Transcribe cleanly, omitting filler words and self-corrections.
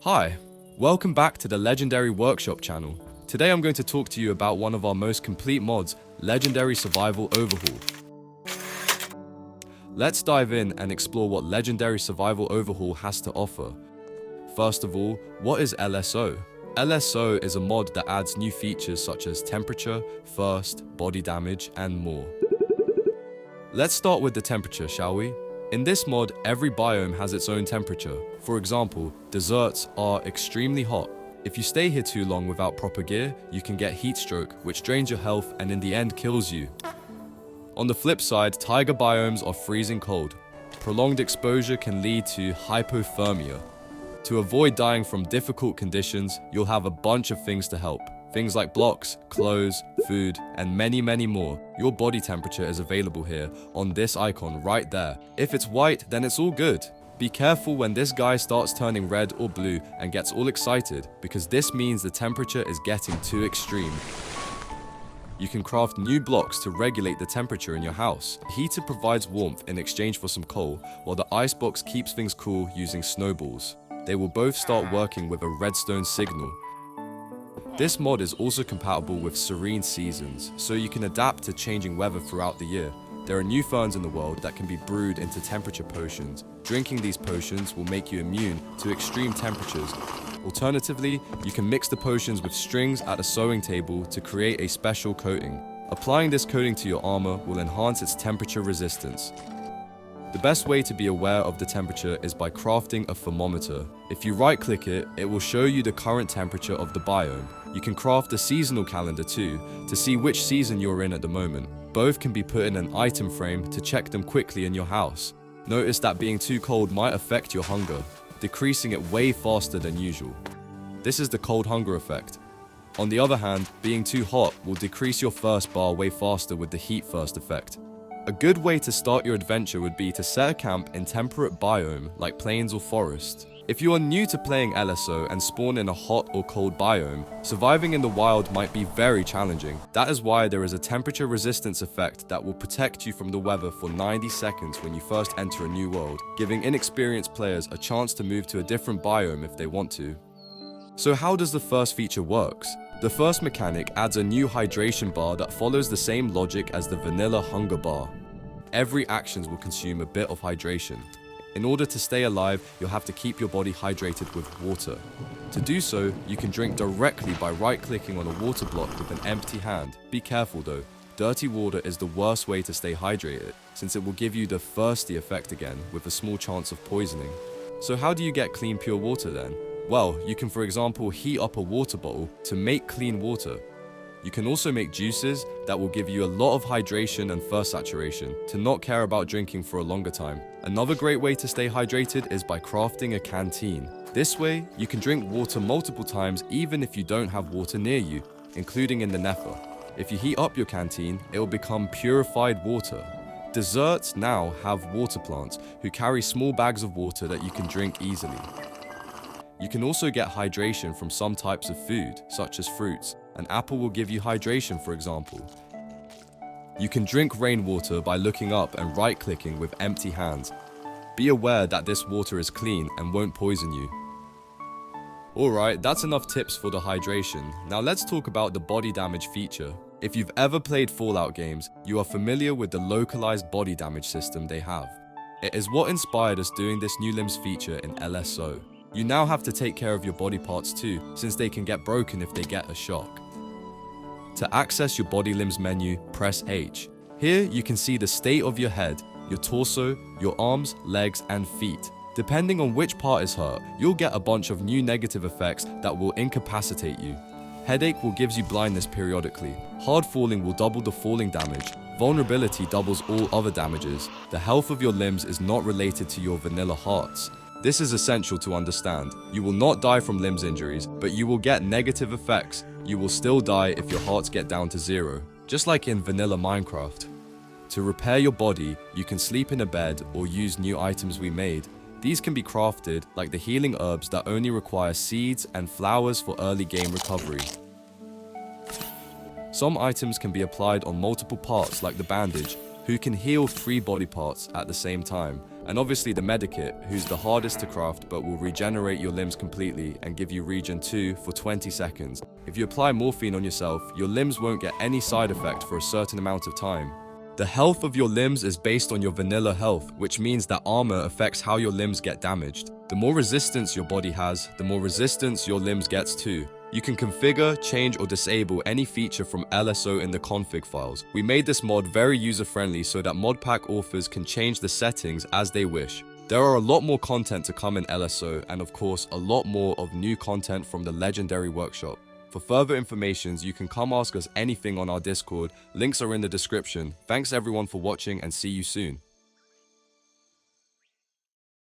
Hi, welcome back to the Legendary Workshop channel. Today I'm going to talk to you about one of our most complete mods, Legendary Survival Overhaul. Let's dive in and explore what Legendary Survival Overhaul has to offer. First of all, what is LSO? LSO is a mod that adds new features such as temperature, thirst, body damage, and more. Let's start with the temperature, shall we? In this mod, every biome has its own temperature. For example, deserts are extremely hot. If you stay here too long without proper gear, you can get heat stroke, which drains your health and in the end kills you. On the flip side, taiga biomes are freezing cold. Prolonged exposure can lead to hypothermia. To avoid dying from difficult conditions, you'll have a bunch of things to help. Things like blocks, clothes, food, and many more. Your body temperature is available here on this icon right there. If it's white, then it's all good. Be careful when this guy starts turning red or blue and gets all excited, because this means the temperature is getting too extreme. You can craft new blocks to regulate the temperature in your house. The heater provides warmth in exchange for some coal, while the icebox keeps things cool using snowballs. They will both start working with a redstone signal. This mod is also compatible with serene seasons, so you can adapt to changing weather throughout the year. There are new ferns in the world that can be brewed into temperature potions. Drinking these potions will make you immune to extreme temperatures. Alternatively, you can mix the potions with strings at a sewing table to create a special coating. Applying this coating to your armor will enhance its temperature resistance. The best way to be aware of the temperature is by crafting a thermometer. If you right-click it, it will show you the current temperature of the biome. You can craft a seasonal calendar too, to see which season you're in at the moment. Both can be put in an item frame to check them quickly in your house. Notice that being too cold might affect your hunger, decreasing it way faster than usual. This is the cold hunger effect. On the other hand, being too hot will decrease your thirst bar way faster with the heat thirst effect. A good way to start your adventure would be to set a camp in temperate biome like plains or forest. If you are new to playing LSO and spawn in a hot or cold biome, surviving in the wild might be very challenging. That is why there is a temperature resistance effect that will protect you from the weather for 90 seconds when you first enter a new world, giving inexperienced players a chance to move to a different biome if they want to. So how does the first feature works? The first mechanic adds a new hydration bar that follows the same logic as the vanilla hunger bar. Every actions will consume a bit of hydration. In order to stay alive, you'll have to keep your body hydrated with water. To do so, you can drink directly by right-clicking on a water block with an empty hand. Be careful though, dirty water is the worst way to stay hydrated, since it will give you the thirsty effect again with a small chance of poisoning. So how do you get clean pure water then? Well, you can for example heat up a water bottle to make clean water. You can also make juices that will give you a lot of hydration and thirst saturation to not care about drinking for a longer time. Another great way to stay hydrated is by crafting a canteen. This way, you can drink water multiple times even if you don't have water near you, including in the nether. If you heat up your canteen, it will become purified water. Deserts now have water plants who carry small bags of water that you can drink easily. You can also get hydration from some types of food, such as fruits. An apple will give you hydration, for example. You can drink rainwater by looking up and right-clicking with empty hands. Be aware that this water is clean and won't poison you. Alright, that's enough tips for the hydration. Now let's talk about the body damage feature. If you've ever played Fallout games, you are familiar with the localized body damage system they have. It is what inspired us doing this new limbs feature in LSO. You now have to take care of your body parts too, since they can get broken if they get a shock. To access your body limbs menu, press H. Here you can see the state of your head, your torso, your arms, legs, and feet. Depending on which part is hurt, you'll get a bunch of new negative effects that will incapacitate you. Headache will give you blindness periodically. Hard falling will double the falling damage. Vulnerability doubles all other damages. The health of your limbs is not related to your vanilla hearts. This is essential to understand. You will not die from limbs injuries, but you will get negative effects. You will still die if your hearts get down to 0, just like in vanilla Minecraft. To repair your body, you can sleep in a bed or use new items we made. These can be crafted like the healing herbs that only require seeds and flowers for early game recovery. Some items can be applied on multiple parts like the bandage, who can heal 3 body parts at the same time. And obviously the Medikit, who's the hardest to craft but will regenerate your limbs completely and give you regen 2 for 20 seconds. If you apply morphine on yourself, your limbs won't get any side effect for a certain amount of time. The health of your limbs is based on your vanilla health, which means that armor affects how your limbs get damaged. The more resistance your body has, the more resistance your limbs gets too. You can configure, change or disable any feature from LSO in the config files. We made this mod very user-friendly so that Modpack authors can change the settings as they wish. There are a lot more content to come in LSO and of course a lot more of new content from the Legendary Workshop. For further information, you can come ask us anything on our Discord, links are in the description. Thanks everyone for watching and see you soon.